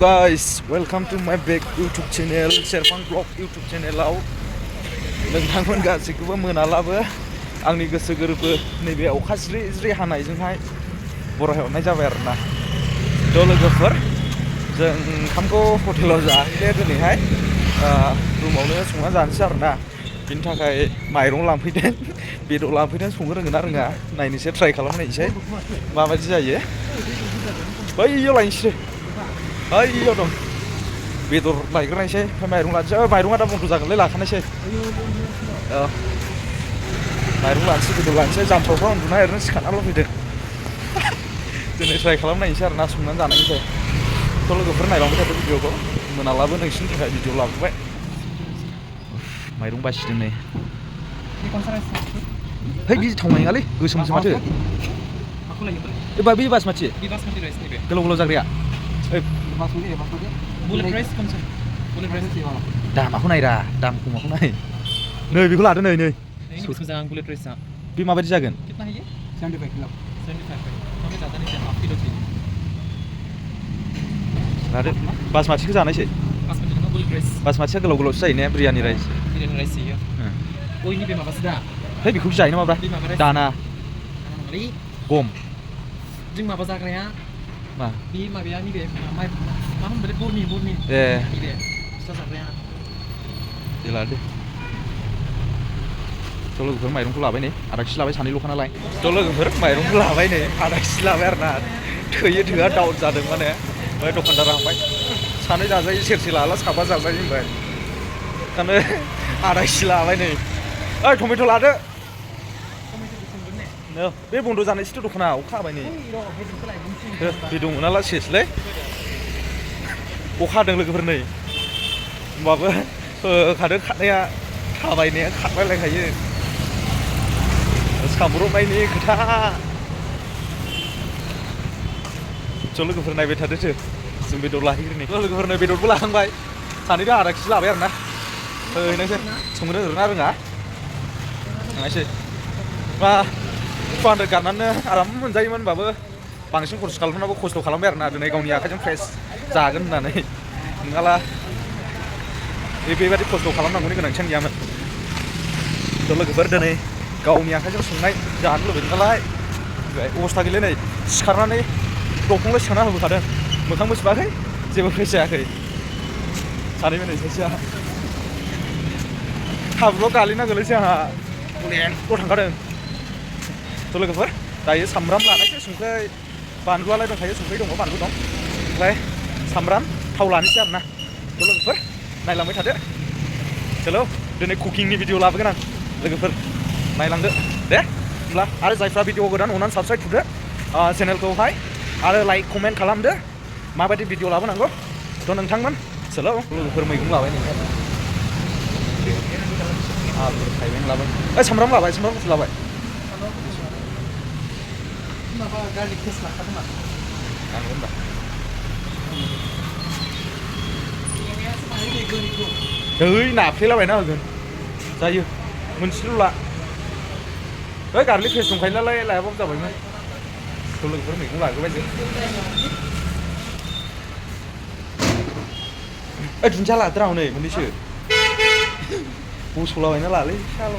Guys, welcome to my back YouTube channel, Serpang Vlog YouTube channelaव नोंथांमोन गासैखौबो मोनालाबो आंनि गोसो गोरबो नैबे अखा ज्रि ज्रि हानायजोंहाय बरायहरनाय जाबाय आरोना। थ' लोगोफोर जों ओंखामखौ हटेलाव जाहैनो दिनैहाय रुमावनो संना जानोसै आरोना। बिनि थाखाय माइरं लांफैदों, बेदर लांफैदों, संनो रोंगोन ना रोङा नायनोसै, ट्राइ खालामनायनोसै माबायदि जायो। बैयाव लायनोसै, बैयाव दं बेदर लायग्रोनायसै, ओमफ्राय माइरं लानोसै। माइरङा दा बन्द' जागोनलै, लाखानायसै। माइरं लानोसै, बेदर लानोसै, जामफ्रावफ्राव उन्दुना ओरैनो सिखारनाल' फैदों। दिनै ट्राइ खालामनायनोसै आरोना संनानै जानायनिसै। थ' लोगोफोर नायलांबाय थादो भिडिअखौ, मोनालाबो नोंसिनि थाखाय भिडिअ लाबोबाय। माइरं बासिदों नै। है बि थावनाय नङालै, गोसोमसो माथो। बे बासमति गोलाव गोलाव जाग्राया। दामाखौ नायरा, दाम खमाखौ नाय। नै बेखौ लादो, नै बे माबायदि जागोन? लादो, बासमतिखौ जानायसै। बासमतिया गोलाव गोलावसो जायो ने, बिरियानि राइस। है बेखौ जायो नामाब्रा? दाना गम जों माबा जाग्राया मा बे माबाया नैबे मा होनबाय बरनि नैबे फिथा जाग्राया दे लादो। थ' लोगोफोर माइरंखौ लाबाय नै, आधा केजि लाबाय, सानैल'खा नालाय। थ' लोगोफोर माइरंखौ लाबाय नै, आधा केजि लाबाय आरोना। थोयो थोआ डाउट जादों माने। ओमफ्राय दखानदारा होनबाय सानै जाजायो, सेरसे लाला साबा जाजायो होनबाय। ओंखायनो आधा केजि लाबाय नै। ओइ टमेट' लादो। बे बन्द' जानायसैथ' दखाना, अखा हाबाय नै। बे दङ नाला सेसलै, अखा हादों लोगोफोर नै। होमबाबो होखादों खारनाया, थाबायनाया खारलायलायखायो। साब्रबनायनि खोथा। ज' लोगोफोर नायबाय थादोसो, जों बेदर लाहैग्रोनि। लोगोफोरनो बेदरबो लाखांबाय, सानैजों आधा केजि लाबाय आरोना। हैनायसै, संनो रोङा रोङा थांनायसै। मा 200 गारनानै आराम मोनजायोमोन, होनबाबो बांसिन खरस खालामनांगौ, खस्थ' खालामबाय आरोना दिनै गावनि आखाइजों फ्रेस जागोन होननानै। नङाला बेबायदि खस्थ' खालामनांगौनि गोनांथियानो गैयामोन। थ' लोगोफोर दिनै गावनि आखाइजों संनाय जानो लुबैदों नालाय, अबस्था गैला नै, सिखारनानै दंफांल' सिखारना होबोखादों, मोखांबो सुवाखै, जेबो फ्रेस जायाखै। सानैबो नै सासेया हाब्रुआव गालिननांगोनलैसो आंहा, अनेकल' थांखादों। थ' लोगोफोर दायो सामब्राम लानायसै, संख्रि बानलुआलाय दंखायो, संख्रि दङ, बानलु दं, ओमफ्राय सामब्राम थाव लानोसै आरोना। थ' लोगोफोर नायलांबाय थादो। हेलौ, दिनै कुकिंनि भिडिअ लाबोगोन आं, लोगोफोर नायलांदो दे। होमब्ला आरो जायफ्रा भिडिअ गोदान अननानै साबस्क्राइब थुदो चेनेलखौहाय, आरो लाइक कमेन्ट खालामदो माबायदि भिडिअ लाबोनांगौ। थ' नोंथांमोन हेलौ, लोगोफोर मैगं लाबाय नै, आलु थाइबें लाबाय, सामब्राम लाबाय, सामब्राम गुफुर लाबाय। माबा गार्लिक पेस्ट लाखादों नामा? नांगौ होनबा है नाफ्लेलाबायना होगोन, जायो मोनसेल' ला। है गार्लिक पेस्ट दंखायो नालाय, लायाबाबो जाबायमोन। थ' लोगोफोर मैगं लाग्रोबाय जों। दुन्दिया लादोरा हनै मोननैसो, बस'लाबायना लालै साल',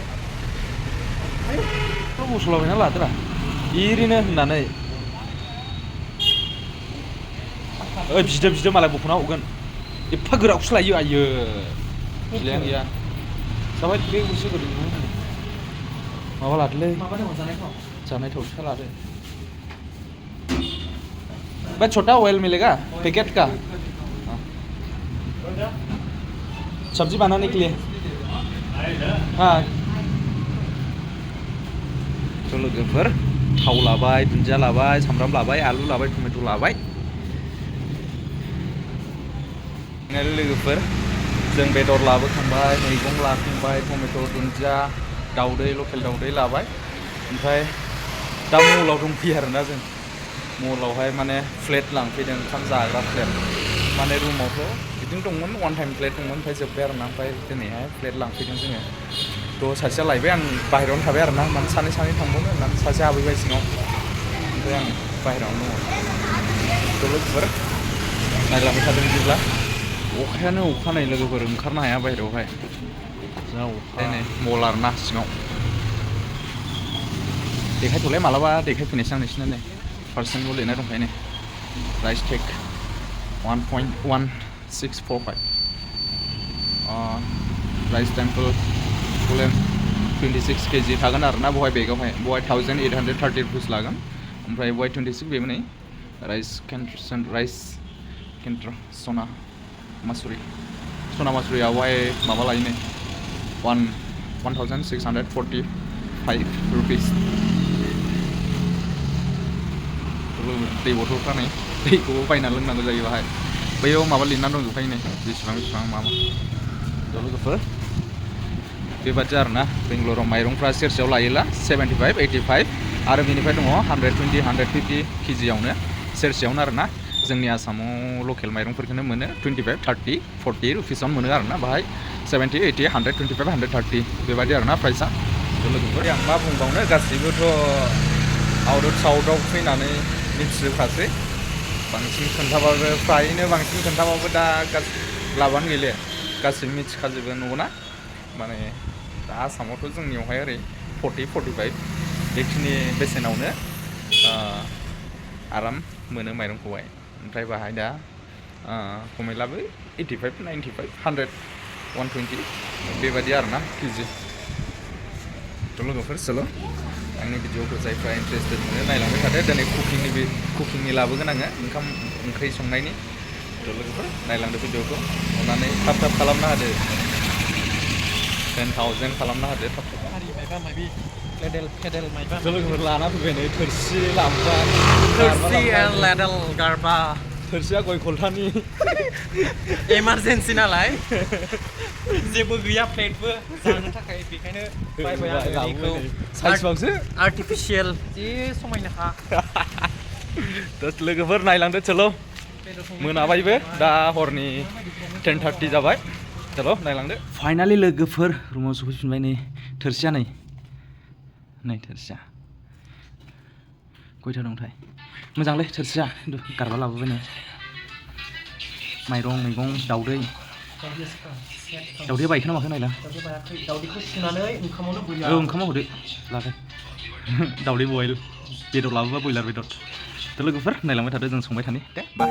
बस'लाबायना लादोरा एरैनो होननानै। ओइ बिदो मालाय बख'ना हरगोन, एफा गोराखौसो लायो, आइयो गिलायानो गैया। जाबाय बे गरसे माबा लादोलै, जानाय थाव फिसा लादो। भाई छोटा ऑयल मिलेगा पैकेट का? सब्जी बनाने के लिए। हाँ। थ' लोगोफोर थाव लाबाय, दुन्दिया लाबाय, सामब्राम लाबाय, आलु लाबाय, टमेट' लाबाय। लोगोफोर जों बेदर लाबोखांबाय, मैगं लाखांबाय, टमेट', दुन्दिया, दाउदै, लकेल दाउदै लाबाय। ओमफ्राय दा मलाव दंफैयो आरोना जों। मलावहाय माने प्लेट लांफैदों, ओंखाम जाग्रा प्लेट। माने रुमावथ' बिदिनो दंमोन, वान टाइम प्लेट दंमोन, ओमफ्राय जोब्बाय आरोना। ओमफ्राय दिनैहाय प्लेट लांफैदों जोङो। थ' सासेया लायबाय, आं बाहेरायावनो थाबाय आरोना, माने सानै थांबावनो होननानै सासेया हाबहैबाय सिङाव, ओमफ्राय आं बाहेरायावनो दङ। थ' लोगोफोर नायलांबाय थादों बिदिब्ला अखायानो अखानायै लोगोफोर ओंखारनो हाया बाहेरायावहाय जा अखा नै मल आरोना सिङाव देखायथ'लाय मालाबा देखायफैनोसै आं नोंसिनो नै पार्सेन्टल' लिरनाय दंखायो नै प्राइस टेग 1.1645 राइस टेम्पोल फुलेन 26 kg थागोन आरोना बहाय बेगावहाय बहाय 1830 रुपिस लागोन ओमफ्राय बहाय 26 बेबो नै राइस केन्ट्र सना मासुरियावहाय माबा लायो नै 1645 रुपिस दै बथलफ्रा नै दैखौबो बायना लोंनांगौ जायो बाहाय बैयाव माबा लिरनानै दंजोबखायो नै बेसेबां मा लोगोफोर बेबादि आरोना बेंगलराव माइरंफ्रा सेरसेयाव लायोला 75 85 आरो बेनिफ्राय दङ 120 150 केजियावनो सेरसेयावनो आरोना जोंनि आसामाव लकेल माइरंफोरखौनो मोनो 25 30 40 रुपिसावनो मोनो आरोना बाहाय 70 80 125 130 बेबादि आरोना प्राइसा लोगोफोर आं मा बुंबावनो गासैबोथ' आउट अफ साउथआव फैनानै मिथिजोबखासै बांसिन खोन्थाबाबो फ्रायैनो बांसिन खोन्थाबाबो दा लाबानो गैले गासैबो मिथिखाजोबो नंगौना माने दा आसामावथ' जोंनियावहाय ओरै 40 45 बेखिनि बेसेनावनो आराम मोनो माइरंखौहाय ओमफ्राय बाहाय दा खमायलाबो 85 95 100 120 बेबादि आरोना केजि थ' लोगोफोर चलो आंनि भिडिअखौ जायफ्रा इन्टारेस्टेड मोनो नायलांबाय थादो दिनै कुकिंनि लाबोगोन आङो ओंखाम ओंख्रि संनायनि थ' लोगोफोर नायलांदो भिडिअखौ अननानै थाब खालामना होदो 10,000 खालामना होदो थाब पेडेल माइबा लोगोफोर लाना फैबाय नै थोरसि लांबाय लेडेल गारबा थोरसिया गय खलथानि इमारजेन्सि नालाय जेबो गैया प्लेटबो जानो थाखाय बेखायनो बायबाय आङो साइसबावसो आर्टिफिशियेल जि समायनाखा लोगोफोर नायलांदो चलो मोनाबायबो दा हरनि 10:30 जाबाय चलो नायलांदो फाइनालि लोगोफोर रुमाव सफैफिनबाय नै थोरसिया नै थोरसिया खयथा दंथाय मोजांलै थोरसिया गारबा लाबोबाय नै माइरं मैगं दाउदै बायखोना माखो नायला दाउदैखौ सुनानै ओंखामावनो बयलार ओंखामाव होदो लादो दाउदै बयल बेदर लाबोबा बयलार बेदर थ' लोगोफोर नायलांबाय थादो जों संबाय थानि दे बाय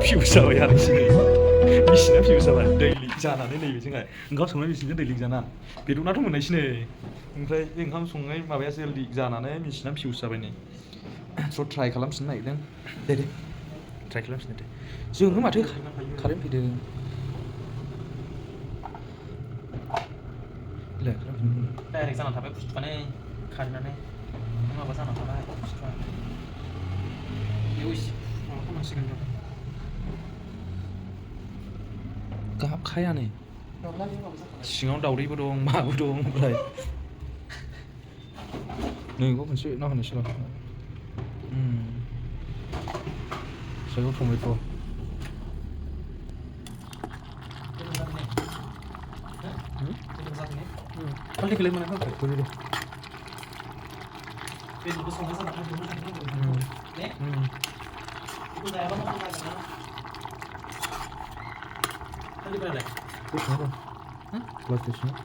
फिउस जाबाय आरोखि मेसिना फिउस जाबाय दै लिक जानानै नैबे जोंहा ओंखाम संनाय मेसिनजों दै लिक जाना बेदरनाथ' मोननायसै नै ओमफ्राय बे ओंखाम संनाय माबायासो लिक जानानै मेसिना फिउस जाबाय नै स' ट्राइ खालामफिननो नागिरदों दे ट्राइ खालामफिननो दे जोङो माथो कारेन्ट फैदों डाइरेक्ट जाना थाबाय बुस्थुआनो खारनानै माबा जाना थाबाय बुस्थुआ बेयाव एसे माबा खालामनांसिगोन र' गाबखाया नै नङाब्ला बे माबा जाखाबाय सिङाव दावदैबो दं माबो दं ओमफ्राय नैखौ मोनसे ना होनोसै र' सायाव टमेट' खौलाय मोना होबाय बेखौनो दे बेदरखौ संना जाना थांदों मोजां नांगौ ने बेखौ जायाबा मोजां जागोन ना खालिफोरालाय बेसेबां दं प्लास्टिक सिङाव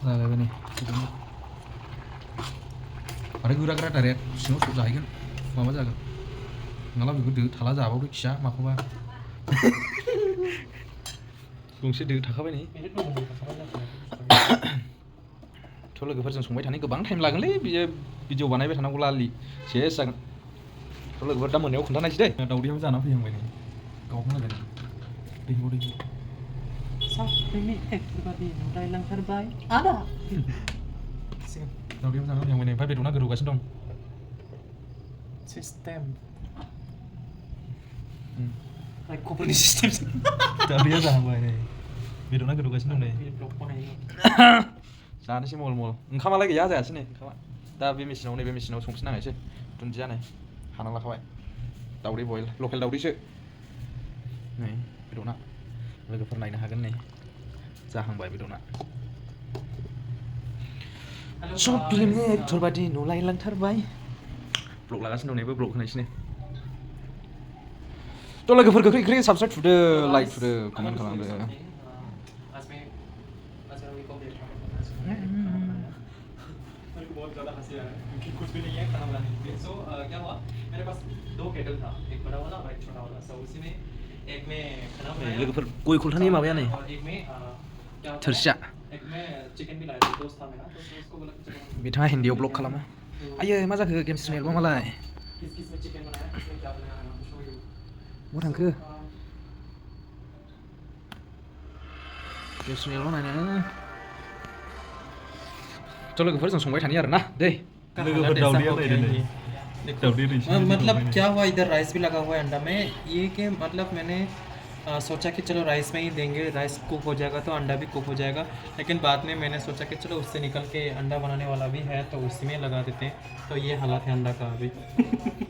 जालायबाय नै बिदिनो आरो गोरा गोरा डाइरेक्ट सिङाव सब जाहैगोन माबा जागोन नङाब्ला बेखौ दो थाला जाबावदो खिया माखौबा गंसे दो थाखाबाय नै थ' लोगोफोरजों संबाय थानाय गोबां टाइम लागोनलै बियो भिडिअ बानायबाय थानांगौ लालि सेस जागोन थ' लोगोफोर दा मोनायाव खोन्थानायसै दे दावदैयाबो जाना फैहांबाय नै गावखौनांगोन दैखौ साफ्रोमनि एखेबारे नुलायलांथारबाय आदा दावदैयाबो जाना फैहांबाय नै ओमफ्राय बेदरना गोदौगासिनो दं सिस्टेम खबरनि सिस्टेम दावदैया जाहांबाय नै बेदरना गोदौगासिनो दं नै ब्लग बानायो जानोसै मल मल ओंखामालाय गैया जायासै नै ओंखामा दा बे मेसिनाव नैबे मेसिनाव संफिननांगोनसै दुन्दिया नै हाना लाखाबाय दावदै बयल लकेल दावदैसो नै बेदरना लोगोफोर नायनो हागोन नै जाहांबाय बेदरना सब फिल्मनि एक्टर बादि नुलायलांथारबाय ब्लग लागासिनो दं नैबो ब्लग होनायसै थ' लोगोफोर गोख्रै गोख्रै साबसक्राइब थुदो लाइक थुदो कमेन्ट खालामदो बहुत ज़्यादा हंसी आ रहा है क्योंकि कुछ भी नहीं है खाना बनाने के लिए सो क्या हुआ मेरे पास 2 केटल था एक बड़ा वाला और एक छोटा वाला सो उसी में एक में खाना बनाया लोगोफोर गय खलथानि माबाया नै और एक में क्या थोरसिया एक में चिकन भी लाया था दोस्त था मेरा तो उसको बोला कि चिकन बिथाङा हिन्दीयाव ब्लग खालामो आयै मा जाखो गेम चेनेलबा मालाय किस किस में चिकन बनाया किसमें क्या बनाया शो यू बहा थांखो गेम चेनेलबा नायनो थ' लोगोफोर जों संबाय थानि आरो ना दै लोगोफोर दावदैया नायदो दावदै मतलब क्या हुआ इधर राइस भी लगा हुआ है अंडा में ये कि मतलब मैंने सोचा कि चलो राइस में ही देंगे राइस कुक हो जाएगा तो अंडा भी कुक हो जाएगा लेकिन बाद में मैंने सोचा कि चलो उससे निकल के अंडा बनाने वाला भी है तो उसी में लगा देते हैं तो ये हालत है अंडा का अभी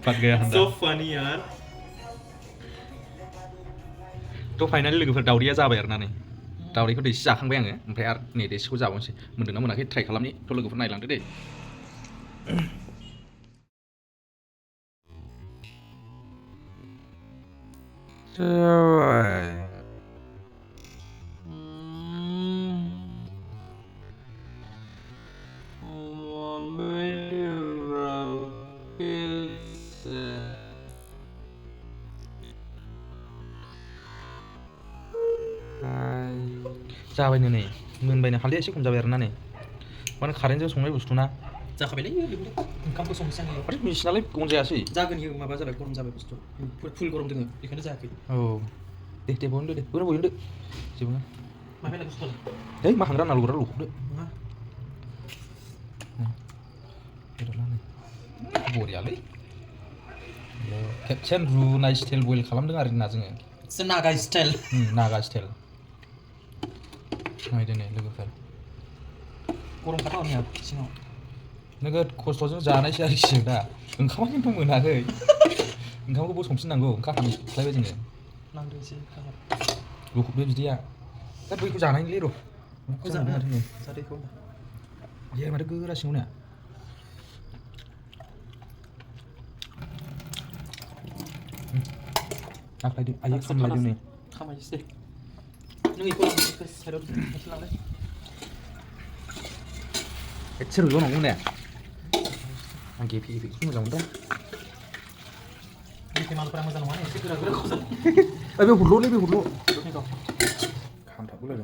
फट गया अंडा सो फनी यार थ' फाइनालि लोगोफोर दावदैया जाबाय आरो ना नै दावदैखौ दैसे जाखांबाय आङो ओमफ्राय आरो नै दैसेखौ जाबावनोसै मोन्दोंना मोनाखै ट्राइ खालामनि थ' लोगोफोर नायलांदो दे जाबायनो नै मोनबायनो हालदैया एसे खम जाबाय आरो ना नै माने कारेन्टजों संनाय बुस्थु ना जाखाबायलै ओंखामखौ संनोसै आङो आरो मेसिनालाय गन जायासै जागोन इयो माबा जाबाय गरम जाबाय बुस्थु फुल गरम दोङो बेखायनो जायाखै औ दे बयनो दे बयनो बयनो जेबो नङा माबायालाय बुस्थुआलाय है मा हांग्रा नालगुरा लुखबदो नङा बेदरला नै बरियालै खेबसेन रुनाय स्टाइल बयल खालामदों आरो ना जोङो नागा स्टाइल नागा स्टाइल नायदो नै लोगोफोर गरम खाथा हरनाया सिङाव नोगोद खस्थ'जों जानायसै आरोखि दा ओंखामा खिन्थु मोनाखै ओंखामखौबो संफिननांगौ ओंखाम हानख्लायबाय जोङो नांदो एसे लुखबदो बिदिया दा बैखौ जानायनिलै र' जादोखौ ए माथो गोरा सिङावनो आखायदो आयै खामलायदों नै खामायसै नों बेखौ साइडआव लांलाय एसे रुइबावनांगौ ने आं गेफे गेफेखौ मोजां मोनदों गेफे मालफोरा मोजां नङा एसे गोरा गोरा खौसो बे हरल' बे हरल' खामथाबगोलाय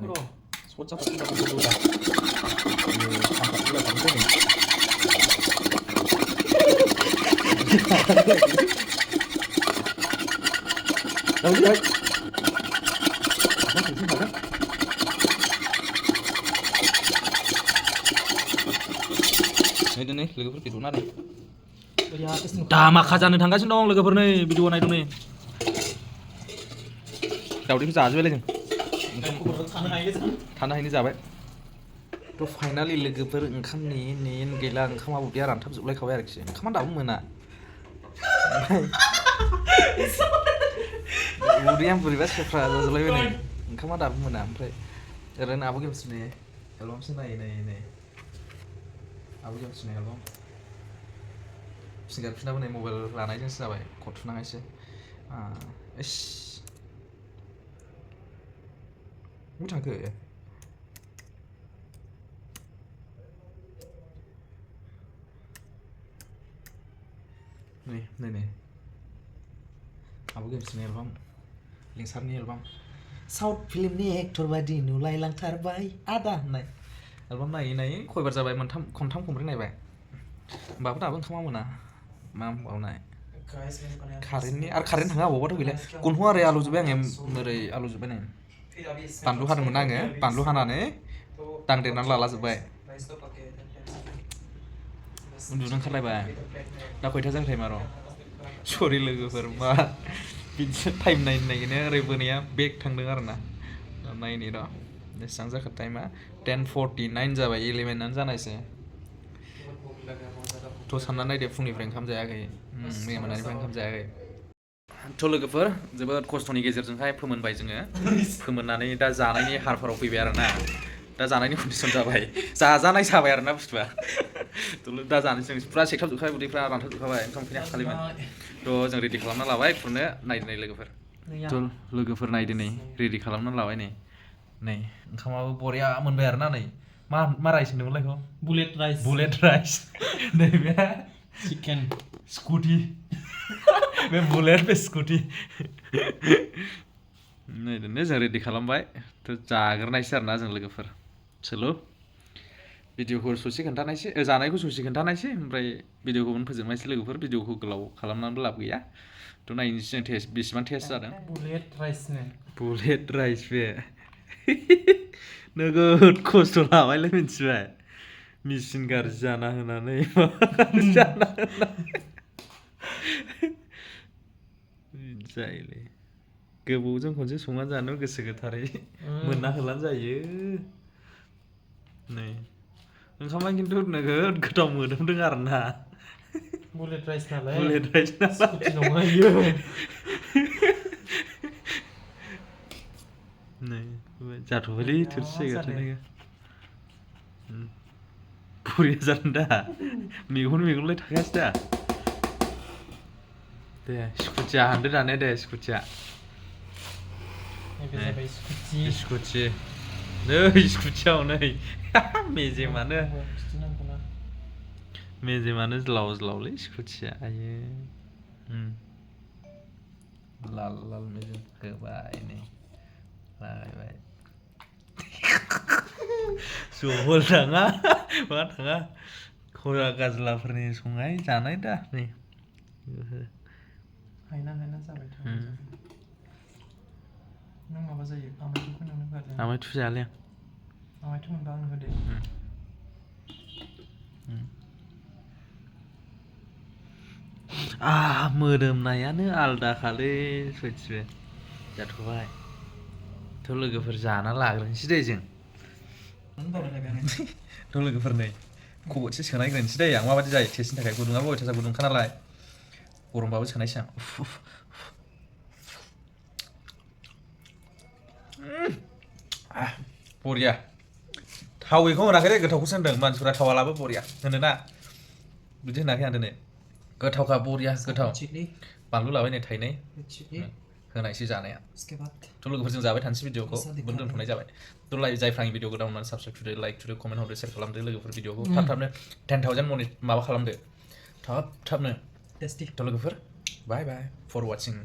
सट Ini nih logoफोर भिडिअ नायदों और यहाँ पे दा माखा जानो थांगासिनो दं लोगोफोर नै भिडिअ नायदों नै दावदैखौ जाजोबबायलै जों थानो हायैनि जाबाय थ' फाइनालि लोगोफोर ओंखाम नेन गैला ओंखामा उदैया रानथाबजोबलायखाबाय आरोखि ओंखामा दाबो मोना उदैया बोरैबा सेफ्रा जाजोबलायबाय नै ओंखामा दाबो मोना ओमफ्राय ओरैनो आब' गेमस्रिनि एलबामसो नायै आब' गेमस्रिनि एलबाम सिंगारफिनाबो नै मबाइल लानायजोंसो जाबाय कट थुनाङासै इस बबेयाव थांखो नै आब' गेमस्रिनि एलबाम लिंसारनि एलबाम साउथ फिल्मनि एक्टर बायदि नुलायलांथारबाय आदा होननाय एलबाम नायै खयबार जाबाय खनथाम खनब्रै नायबाय होमबाबो दाबो ओंखामा मोना मा होनबावनाय कारेन्टनि आरो कारेन्ट थाङा अबावबाथ' गैला गन्थं ओरै आलौजोब्बाय आङो ओरै आलौजोब्बाय नै बानलु हादोंमोन आङो बानलु हानानै दांदेरनानै लालाजोब्बाय उन्दुनो ओंखारलायबाय दा खयथा जाखो टाइमा र' सरि लोगोफोर मा बिदिनो टाइम नायनो नागिरनाया ओरै बोनाया बेग थांदों आरो ना नायनि र' बेसेबां जाखो टाइमा 10:49 जाबाय 11आनो जानायसै थ' सानना नायदो फुंनिफ्राय ओंखाम जायाखै मैया मोनानिफ्राय ओंखाम जायाखै थ' लोगोफोर जोबोद खस्थ'नि गेजेरजोंहाय फोमोनबाय जोङो फोमोननानै दा जानायनि हारफोराव फैबाय आरो ना दा जानायनि कन्डिसन जाबाय जाजानाय जाबाय आरो ना बुस्थुआ दा जानोसै जों फुरा सेकथाबजोबखाबाय उदैफ्रा रानथाबजोबखाबाय ओंखाम उखैनाया खालिमोन थ' जों रेडि खालामना लाबाय खुरनो नायदो नै लोगोफोर थ' लोगोफोर नायदो नै रेडि खालामना लाबाय नै ओंखामाबो बरिया मोनबाय आरो ना नै मा राइस होनदोंमोनलाय बेखौ बुलेट राइस नैबे चिकेन स्कुटि बे बुलेट बे स्कुटि नायदो जों रेडि खालामबाय थ' जाग्रोनायसै आरो ना जों लोगोफोर सोलो भिडिअखौ ससे खोन्थानायसै जानायखौ ससे खोन्थानायसै ओमफ्राय भिडिअखौबो फोजोबनायसै लोगोफोर भिडिअखौ गोलाव खालामनानैबो लाब गैया थ' नायनोसै जों टेस्ट बेसेबां टेस्ट जादों बुलेट राइस बे नोगोद खस्थ' लाबायलै मिथिबाय मेचिन गाज्रि जाना होनानै जायोलै गोबावजों खनसे संनानै जानो गोसो गोथारै मोनना होलानो जायो नै ओंखामा खिन्थु नोगोद गोथाव मोदोमदों आरो ना बुलेट राइस नालाय स्कुटि नङा इयो नै जाथ'बायलै थोरसि जायगायाव बरिया जादों दा मेगनलाय थाखायासै दा दे स्कुटिया हानदो दाने दे स्कुटिया स्कुटि नै स्कुटियाव नै मेजेमानो ज्लाव ज्लावलै स्कुटिया आयो लाल मेजेम होबाय नै लागायबाय जहल थाङा मा थाङा खरा गाज्लाफोरनि संनाय जानाय दा नै हायना जाबाय नों माबा जायो आमाय थुजायालै आमायथ' मोनबा आंनो होदो मोदोमनायानो आलदाखालै सयथिबो जाथ'बाय थ' लोगोफोर जाना लाग्रोनोसै दे जों थ' लोगोफोर नै खब'से सोनायग्रोनोसै दे आं माबायदि जायो टेस्टनि थाखाय गुदुङाबो अयथासार गुदुंखा नालाय गरमबाबो सोनायसै आं बरिया थावैखौ होनाखै दे गोथावखौसो होनदों मानसिफोरा थावा लाबो बरिया होनोना बिदि होनाखै आं दिनै गोथावखा बरिया गोथाव बानलु लाबाय नै थाइनै होनायसै जानाया थ' लोगोफोर जों जाबाय थानोसै भिडिअखौ दोनथ'नाय जाबाय थ' जायफ्रा आंनि भिडिअखौ गोदान मोननानै साबसक्राइब थुदो लाइक थुदो कमेन्ट हरदो शेयार खालामदो लोगोफोर भिडिअखौ थाबनो 10,000 मनि माबा खालामदो थाबनो थ' लोगोफोर बाय फर वाचिं